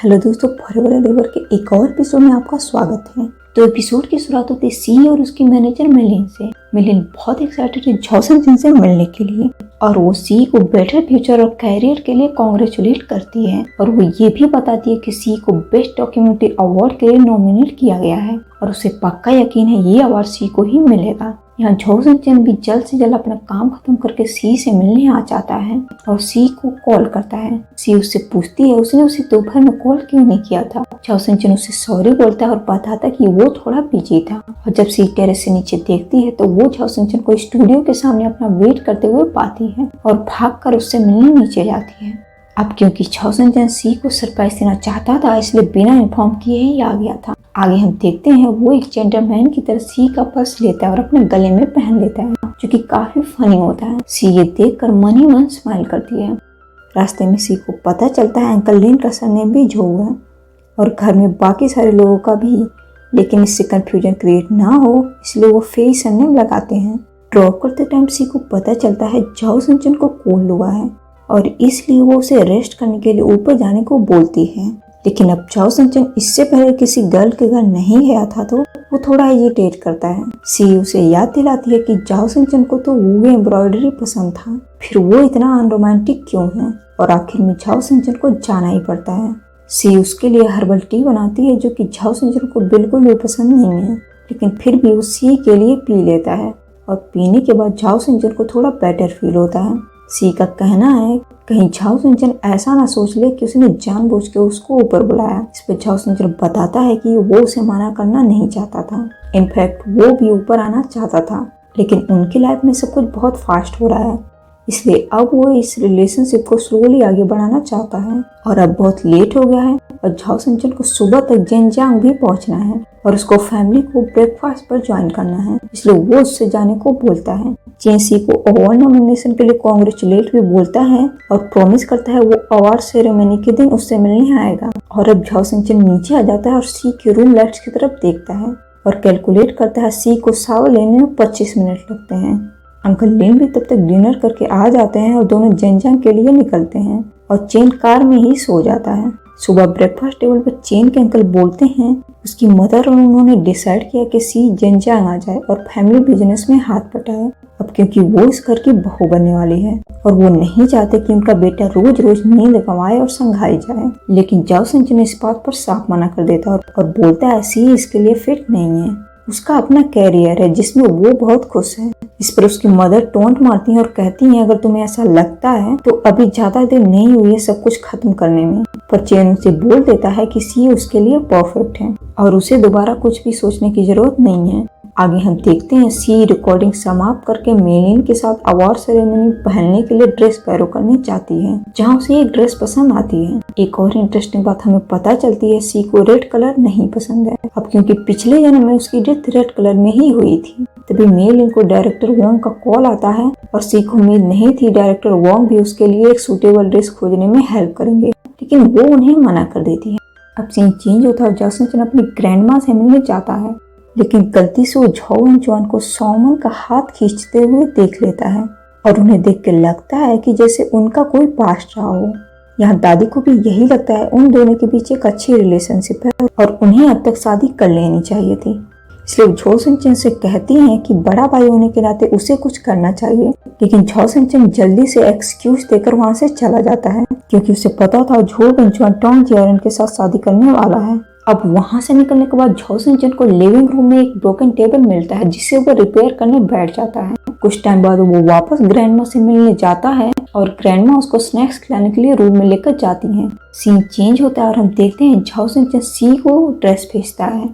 Hello दोस्तों, forever ever के एक और एपिसोड में आपका स्वागत है। तो एपिसोड की शुरुआत होती है सी और उसकी मैनेजर मिलिन से। मिलिन बहुत एक्साइटेड है झो सनजन से मिलने के लिए और वो सी को बेटर फ्यूचर और कैरियर के लिए कांग्रेचुलेट करती है और वो ये भी बताती है कि सी को बेस्ट डॉक्यूमेंट्री अवार्ड के लिए नॉमिनेट किया गया है और उसे पक्का यकीन है ये अवार्ड सी को ही मिलेगा। यहाँ झो सनजन भी जल्द से जल्द अपना काम खत्म करके सी से मिलने आ जाता है और सी को कॉल करता है। सी उससे पूछती है उसने उसे दोपहर में कॉल क्यों नहीं किया था। झो सनजन उसे सॉरी बोलता है और बताता कि वो थोड़ा बिजी था और जब सी टेरेस से नीचे देखती है तो वो झो सनजन को स्टूडियो के सामने अपना वेट करते हुए पाती है और भागकर उससे मिलने नीचे जाती है। अब क्योंकि झो सनजन सी को सरप्राइज देना चाहता था इसलिए बिना इन्फॉर्म किए ही आ गया था। आगे हम देखते हैं वो एक जेंटलमैन की तरह सी का पर्स लेता है और अपने गले में पहन लेता है जो कि काफी फनी होता है। सी ये देखकर मन ही मन स्माइल करती है। रास्ते में सी को पता चलता है अंकल लिन का सरनेम भी झो है और घर में बाकी सारे लोगों का भी, लेकिन इससे कंफ्यूजन क्रिएट ना हो इसलिए वो फेई सरनेम लगाते हैं। ड्रॉप करते टाइम सी को पता चलता है झो सनजन को कोल्ड हुआ है और इसलिए वो उसे रेस्ट करने के लिए ऊपर जाने को बोलती है। लेकिन अब झो सनजन इससे पहले किसी गर्ल के घर नहीं गया था तो वो थोड़ा हेजिटेट करता है। सी उसे याद दिलाती है कि झो सनजन को तो वो एम्ब्रॉयडरी पसंद था, फिर वो इतना अनरोमांटिक क्यों है और आखिर में झो सनजन को जाना ही पड़ता है। सी उसके लिए हर्बल टी बनाती है जो कि झो सनजन को बिल्कुल भी पसंद नहीं है, लेकिन फिर भी वो सी के लिए पी लेता है और पीने के बाद झो सनजन को थोड़ा बेटर फील होता है। सी का कहना है कहीं झो सनजन ऐसा ना सोच ले कि उसने जानबूझ के उसको ऊपर बुलाया। इस पर झो सनजन बताता है कि वो उसे मना करना नहीं चाहता था, इनफैक्ट वो भी ऊपर आना चाहता था, लेकिन उनकी लाइफ में सब कुछ बहुत फास्ट हो रहा है इसलिए अब वो इस रिलेशनशिप को स्लोली आगे बढ़ाना चाहता है। और अब बहुत लेट हो गया है और झो सनजन को सुबह तक जेनजियांग भी पहुंचना है और उसको फैमिली को ब्रेकफास्ट पर ज्वाइन करना है, इसलिए वो उससे जाने को बोलता है। चेन सी को अवार्ड नॉमिनेशन के लिए कांग्रेचुलेट भी बोलता है और प्रॉमिस करता है वो अवार्ड सेरेमनी के दिन उससे मिलने आएगा। और अब झो सनजन नीचे आ जाता है और सी के रूम लाइट्स की तरफ देखता है और कैलकुलेट करता है सी को शावर लेने में 25 मिनट लगते हैं। अंकल लिन भी तब तक डिनर करके आ जाते हैं और दोनों जेनजियांग के लिए निकलते हैं और चेन कार में ही सो जाता है। सुबह ब्रेकफास्ट टेबल पर चेन के अंकल बोलते हैं उसकी मदर और उन्होंने डिसाइड किया कि सी जेनजियांग आ जाए और फैमिली बिजनेस में हाथ बटाए। अब क्योंकि वो इस घर की बहू बनने वाली है और वो नहीं चाहते कि उनका बेटा रोज रोज नींद गंवाए और संघाई जाए, लेकिन झो सनजन इस बात पर साफ मना कर देता है और बोलता है सी इसके लिए फिट नहीं है, उसका अपना कैरियर है जिसमें वो बहुत खुश है। इस पर उसकी मदर टोंट मारती है और कहती है अगर तुम्हें ऐसा लगता है तो अभी ज्यादा देर नहीं हुई है सब कुछ खत्म करने में। पर चेन उसे बोल देता है कि सी उसके लिए परफेक्ट है और उसे दोबारा कुछ भी सोचने की जरूरत नहीं है। आगे हम देखते हैं सी रिकॉर्डिंग समाप्त करके मेलिन के साथ अवार्ड सेरेमनी पहनने के लिए ड्रेस पैरो करने जाती है जहाँ उसे एक ड्रेस पसंद आती है। एक और इंटरेस्टिंग बात हमें पता चलती है सी को रेड कलर नहीं पसंद है। अब क्योंकि पिछले जन्म में उसकी डेथ रेड कलर में ही हुई थी तभी मेलिन को डायरेक्टर वोंग का कॉल आता है और सी को उम्मीद नहीं थी डायरेक्टर वोंग भी उसके लिए एक सूटेबल ड्रेस खोजने में हेल्प करेंगे, लेकिन वो उन्हें मना कर देती है। अब सीन चेंज होता है और झो सनजन अपनी ग्रैंड माँ से मिलने जाता है, लेकिन गलती से वो झो वेनचुआन को सॉमन का हाथ खींचते हुए देख लेता है और उन्हें देख के लगता है कि जैसे उनका कोई पास्ट रहा हो। यहाँ दादी को भी यही लगता है उन दोनों के बीच एक अच्छी रिलेशनशिप है और उन्हें अब तक शादी कर लेनी चाहिए थी, इसलिए झो सनजन से कहती हैं कि बड़ा भाई होने के नाते उसे कुछ करना चाहिए, लेकिन झो सनजन जल्दी से एक्सक्यूज देकर वहाँ से चला जाता है क्योंकि उसे पता था झो वेनचुआन टोंग जियारन के साथ शादी करने वाला है। अब वहाँ से निकलने के बाद झो सनजन को लिविंग रूम में एक ब्रोकन टेबल मिलता है जिसे वो रिपेयर करने बैठ जाता है। कुछ टाइम बाद वो वापस ग्रैंडमा से मिलने जाता है और ग्रैंडमा उसको स्नैक्स खिलाने के लिए रूम में लेकर जाती हैं। सीन चेंज होता है और हम देखते हैं झो सनजन सी को ड्रेस भेजता है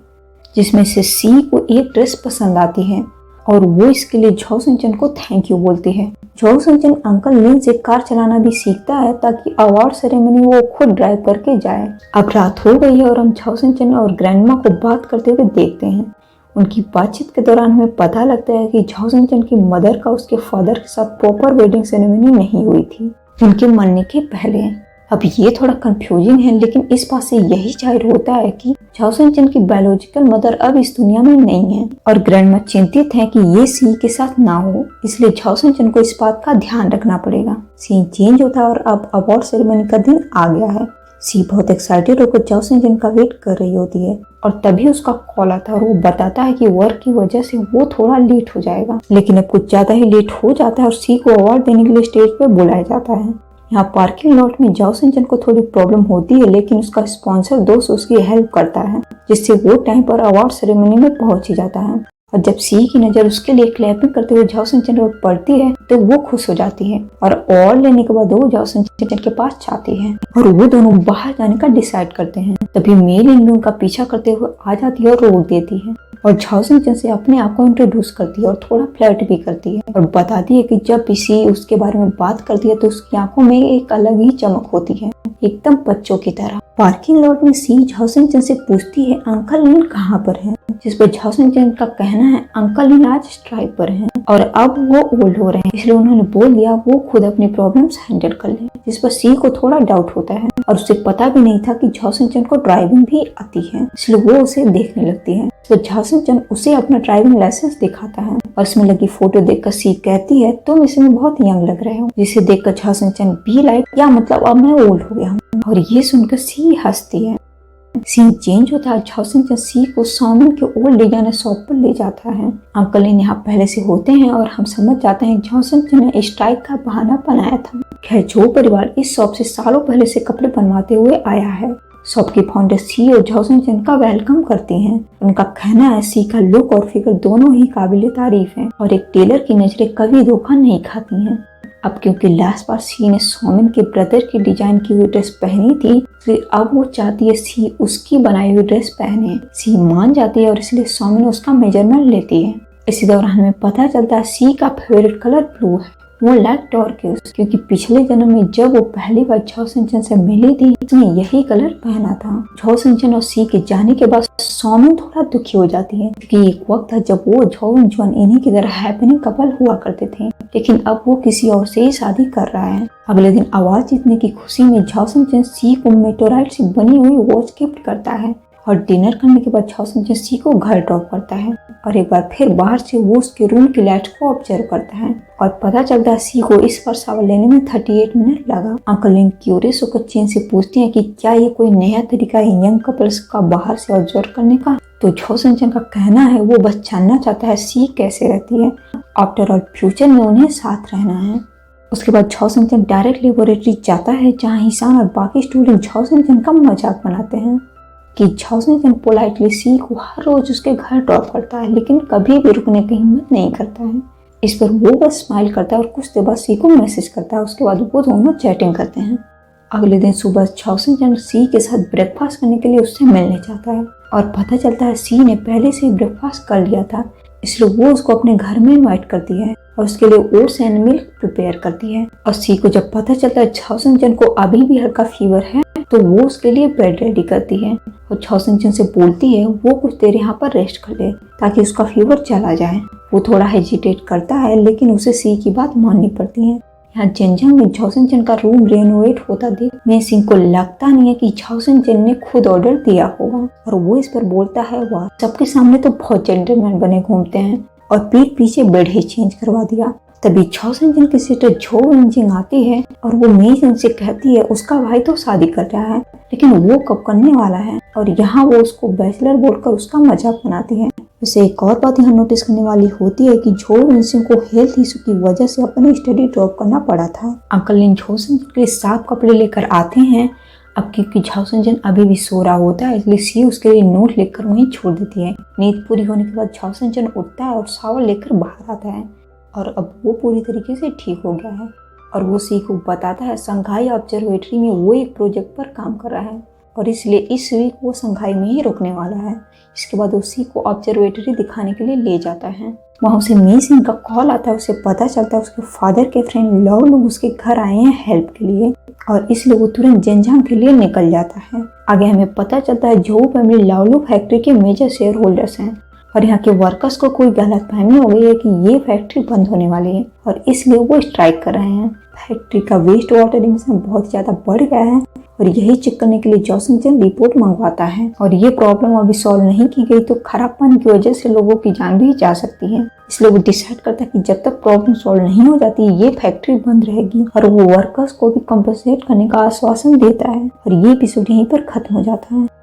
जिसमें से सी को एक ड्रेस पसंद आती है और वो इसके लिए झो सनजन को थैंक यू बोलती है। झो सनजन अंकल लिन से कार चलाना भी सीखता है ताकि अवार्ड सेरेमनी वो खुद ड्राइव करके जाए। अब रात हो गई है और हम झो सनजन और ग्रैंडमा को बात करते हुए देखते हैं। उनकी बातचीत के दौरान हमें पता लगता है कि झो सनजन की मदर का उसके फादर के साथ प्रॉपर वेडिंग सेरेमनी नहीं हुई थी उनके मरने के पहले। अब ये थोड़ा कंफ्यूजिंग है, लेकिन इस बात से यही जाहिर होता है कि झो सनजन की बायोलॉजिकल मदर अब इस दुनिया में नहीं है और ग्रैंडमा चिंतित है कि ये सी के साथ ना हो, इसलिए झो सनजन को इस बात का ध्यान रखना पड़ेगा। सीन चेंज होता है और अब अवार्ड सेरेमनी का दिन आ गया है। सी बहुत एक्साइटेड होकर जाओ सिंजन का वेट कर रही होती है और तभी उसका कॉल आता है और वो बताता है कि वर्क की वजह से वो थोड़ा लेट हो जाएगा। लेकिन अब कुछ ज्यादा ही लेट हो जाता है और सी को अवार्ड देने के लिए स्टेज पे बुलाया जाता है। यहाँ पार्किंग लॉट में जाओ सिंजन को थोड़ी प्रॉब्लम होती है, लेकिन उसका स्पॉन्सर दोस्त उसकी हेल्प करता है, जिससे वो टाइम पर अवार्ड सेरेमनी में पहुंच ही जाता है। और जब सी की नजर उसके लिए क्लैपिंग करते हुए जाओ सिंचन पर पड़ती है तो वो खुश हो जाती है और अवार्ड लेने के बाद वो जाओ सिंचन के पास जाती है और वो दोनों बाहर जाने का डिसाइड करते हैं। तभी मेल इन उनका पीछा करते हुए आ जाती है और रोक देती है और जाओ सिंचन से अपने आप को इंट्रोड्यूस करती है और थोड़ा फ्लर्ट भी करती है और बताती है कि जब भी सी उसके बारे में बात करती है तो उसकी आंखों में एक अलग ही चमक होती है, एकदम बच्चों की तरह। पार्किंग लॉट में सी झाओ सिंचन से पूछती है अंकल लिन कहाँ पर है, जिस पर झाओ सिंचन का कहना है अंकल लिन आज स्ट्राइक पर हैं और अब वो ओल्ड हो रहे हैं, इसलिए उन्होंने बोल दिया वो खुद अपनी प्रॉब्लम्स हैंडल कर ले। जिस पर सी को थोड़ा डाउट होता है और उसे पता भी नहीं था कि झाओ सिंचन को ड्राइविंग भी आती है, इसलिए वो उसे देखने लगती है। तो झाओ सिंचन उसे अपना ड्राइविंग लाइसेंस दिखाता है और उसमें लगी फोटो देखकर सी कहती है तुम इसमें बहुत यंग लग रहे हो, जिसे देखकर झाओ सिंचन बी लाइक या मतलब अब मैं ओल्ड हो गया हूँ। और ये सुनकर सी हंसती है। सीन चेंज होता है, झाओ सिंचन सी को सामन के ओल्ड डिजाइनर शॉप पर ले जाता है। अंकल इन यहाँ पहले से होते हैं और हम समझ जाते हैं झाओ सिंचन ने स्ट्राइक का बहाना बनाया था। खैर जो परिवार इस शॉप से सालों पहले से कपड़े बनवाते हुए आया है, शॉप की फाउंडर सी और झाओ सिंचन का वेलकम करती हैं। उनका कहना है सी का लुक और फिगर दोनों ही काबिल तारीफ है और एक टेलर की नजरें कभी धोखा नहीं खाती हैं। अब क्योंकि लास्ट बार सी ने सोमिन के ब्रदर की डिजाइन की हुई ड्रेस पहनी थी, इसलिए अब वो चाहती है सी उसकी बनाई हुई ड्रेस पहने। सी मान जाती है और इसलिए सोमिन उसका मेजरमेंट लेती है। इसी दौरान हमें पता चलता है सी का फेवरेट कलर ब्लू है, वो लाइक टॉर्किस, क्योंकि पिछले जन्म में जब वो पहली बार झाओ सिंचन से मिली थी उसने यही कलर पहना था। झाओ सिंचन और सी के जाने के बाद सोमिन थोड़ा दुखी हो जाती है, क्योंकि एक वक्त था जब वो झाओ जुआन इन्हीं की तरह हैपनिंग कपल हुआ करते थे, लेकिन अब वो किसी और से ही शादी कर रहा है। अगले दिन अवार्ड जीतने की खुशी में झाओ सिंचन सी को मेटोराइट से बनी हुई वॉच गिफ्ट करता है और डिनर करने के बाद झाओ सिंचन सी को घर ड्रॉप करता है और एक बार फिर बाहर से वो उसके रूम की लाइट को ऑब्जर्व करता है और पता चलता है सी को इस पर शावर लेने में 38 मिनट लगा। अंकल लिन क्यूरियस होकर चीन से पूछती हैं कि क्या ये कोई नया तरीका है यंग कपल्स का बाहर से ऑब्जर्व करने का, तो झाओ सिंचन का कहना है वो बस जानना चाहता है सी कैसे रहती है, आफ्टर ऑल फ्यूचर में उन्हें साथ रहना है। उसके बाद झाओ सिंचन डायरेक्ट लेबोरेटरी जाता है जहाँ हिसान और बाकी स्टूडेंट झाओ सिंचन का मजाक बनाते हैं कि झाओ सिंचन पोलाइटली सी को हर रोज उसके घर ड्रॉप करता है, लेकिन कभी भी रुकने की हिम्मत नहीं करता है। इस पर वो बस स्माइल करता है और कुछ देर बाद सी को मैसेज करता है। उसके बाद वो दोनों चैटिंग करते हैं। अगले दिन सुबह झाओ सिंचन सी के साथ ब्रेकफास्ट करने के लिए उससे मिलने जाता है और पता चलता है सी ने पहले से ही ब्रेकफास्ट कर लिया था, इसलिए वो उसको अपने घर में इनवाइट करती है और उसके लिए ओट्स एंड मिल्क प्रिपेयर करती है। और सी को जब पता चलता है झाओ सिंचन को अभी भी हल्का फीवर है तो वो उसके लिए बेड रेडी करती है और झाओ सिंचन से बोलती है वो कुछ देर यहाँ पर रेस्ट कर ले ताकि उसका फीवर चला जाए। वो थोड़ा हेजिटेट करता है लेकिन उसे सी की बात माननी पड़ती है। यहाँ जेनजांग में झाओ सिंचन का रूम रेनोवेट होता देख मे सिंह को लगता नहीं है कि झाओ सिंचन ने खुद ऑर्डर दिया होगा और वो इस पर बोलता है वाह सबके सामने तो बहुत जेंटलमैन बने घूमते हैं और पीठ पीछे बेड ही चेंज करवा दिया। तभी झाओ सिंचन की सिस्टर झो वेनजिंग आती है और वो मे सिंह से कहती है उसका भाई तो शादी कर रहा है लेकिन वो कब करने वाला है, और यहाँ वो उसको बैचलर बोलकर उसका मजाक बनाती है। वैसे एक और बात यहाँ नोटिस करने वाली होती है कि झो वेनजिंग को हेल्थ इशू की वजह से अपनी स्टडी ड्रॉप करना पड़ा था। अंकल लिन झाओ सिंचन के लिए साफ कपड़े लेकर आते हैं। अब क्योंकि झाओ सिंचन अभी भी सो रहा होता है इसलिए सी उसके लिए नोट लिखकर वहीं छोड़ देती है। नींद पूरी होने के बाद झाओ सिंचन उठता है और शावर लेकर बाहर आता है और अब वो पूरी तरीके से ठीक हो गया है और वो सी को बताता है संघाई ऑब्जर्वेटरी में वो एक प्रोजेक्ट पर काम कर रहा है और इसलिए इस वीक वो संघाई में ही रुकने वाला है। इसके बाद वो सी को ऑब्जर्वेटरी दिखाने के लिए ले जाता है। वहाँ उसे मे सिंह का कॉल आता है। उसे पता चलता है उसके फादर के फ्रेंड लव लोग उसके घर आए हैं हेल्प के लिए और इसलिए वो तुरंत जेनजांग के लिए निकल जाता है। आगे हमें पता चलता है जो फैमिली लाओलू फैक्ट्री के मेजर शेयर होल्डर्स हैं और यहाँ के वर्कर्स को कोई गलतफहमी हो गई है कि ये फैक्ट्री बंद होने वाली है और इसलिए वो स्ट्राइक कर रहे हैं। फैक्ट्री का वेस्ट वाटर इमिशन बहुत ज्यादा बढ़ गया है और यही चेक करने के लिए जोसेफ रिपोर्ट मंगवाता है और ये प्रॉब्लम अभी सॉल्व नहीं की गई तो खराब पानी की वजह से लोगों की जान भी जा सकती है। इसलिए वो डिसाइड करता है कि जब तक प्रॉब्लम सॉल्व नहीं हो जाती ये फैक्ट्री बंद रहेगी और वो वर्कर्स को भी कंपनसेट करने का आश्वासन देता है और ये एपिसोड यहीं पर खत्म हो जाता है।